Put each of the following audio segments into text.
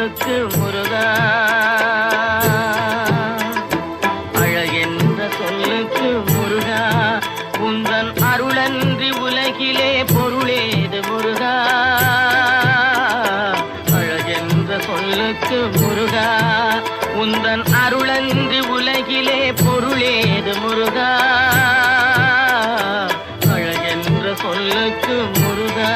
சொல்லுக்கு முருகா, அழகென்ற சொல்லுக்கு முருகா, உந்தன் அருளன்றி உலகிலே பொருளேது முருகா. அழகென்ற சொல்லுக்கு முருகா, உந்தன் அருளன்றி உலகிலே பொருளேது முருகா. அழகென்ற சொல்லுக்கு முருகா.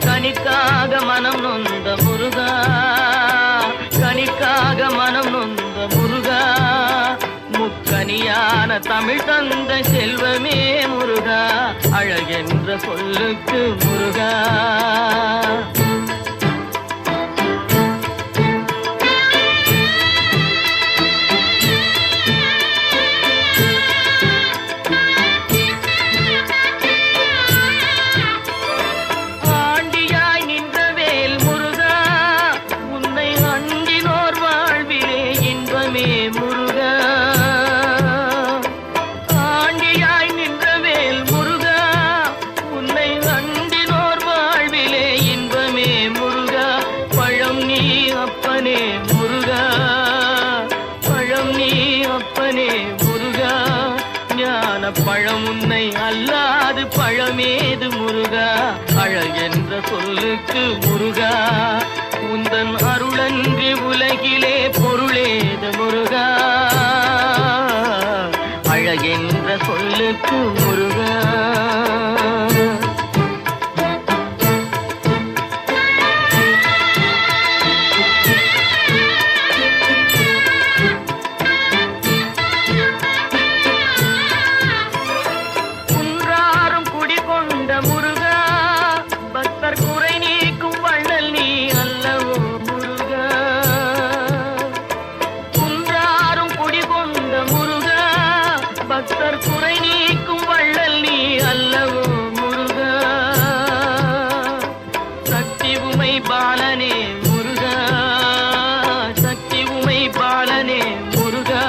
கனிக்காக மனம் நொந்த முருகா, கனிக்காக மனம் நொந்த முருகா, முக்கனியான தமிழ் தந்த செல்வமே முருகா. அழகென்ற சொல்லுக்கு முருகா. முருகா, ஆண்டியாய் நின்றவேல் முருகா, உன்னை அண்டினோர் வாழ்விலே இன்பமே முருகா. பழம் நீ அப்பனே முருகா, பழம் நீ அப்பனே முருகா, ஞான பழம் உன்னை அல்லாது பழமேது முருகா. அழகென்ற சொல்லுக்கு முருகா, உந்தன் அருளன்றி உலகிலே பொருளேது முருகா. அழகென்ற சொல்லுக்கு முருகா. குன்றாரும் குடிகொண்ட முருகா, பக்தர் குறை நீக்கும் வள்ளல் நீ அல்லவோ முருகா. குன்றாரும் குடிகொண்ட முருகா, பக்தர் குறை நீக்கும் வள்ளல் நீ அல்லவோ முருகா. சக்தி உமை பாலனே முருகா, சக்தி உமை பாலனே முருகா,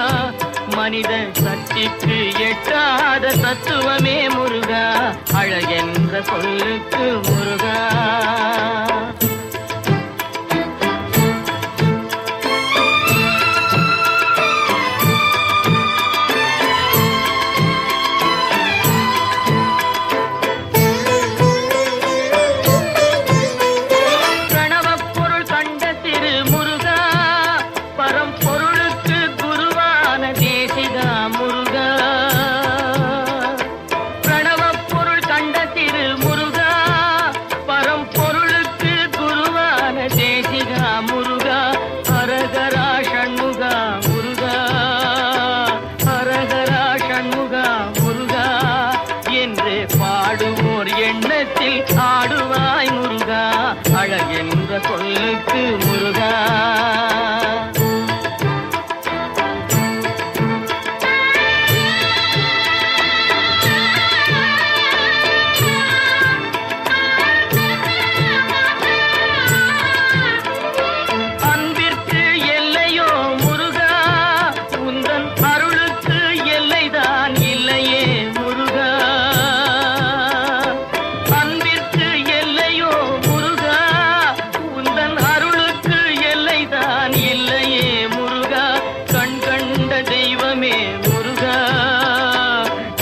மனித சக்திக்கு எட்டாத தத்துவமே முருகா. அழகென்ற சொல்லுக்கு முருகா. பாடுவோர் எண்ணத்தில் ஆடுவாய் முருகா. அழகென்ற சொல்லுக்கு முருகா. அன்பிற்கு எல்லையோ முருகா, உந்தன் அருளுக்கு எல்லைதான் இல்லையே முருகா. அன்பிற்கு எல்லையோ முருகா, உந்தன் அருளுக்கு எல்லைதான் இல்லையே முருகா. கண் கண்ட தெய்வமே முருகா,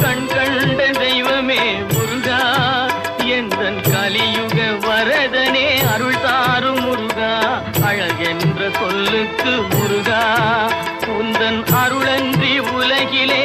கண் கண்ட தெய்வமே முருகா, எந்தன் கலியுக வரதனே அருள் தாரும் முருகா. அழகென்ற சொல்லுக்கு முருகா, உந்தன் அருளன்றி உலகிலே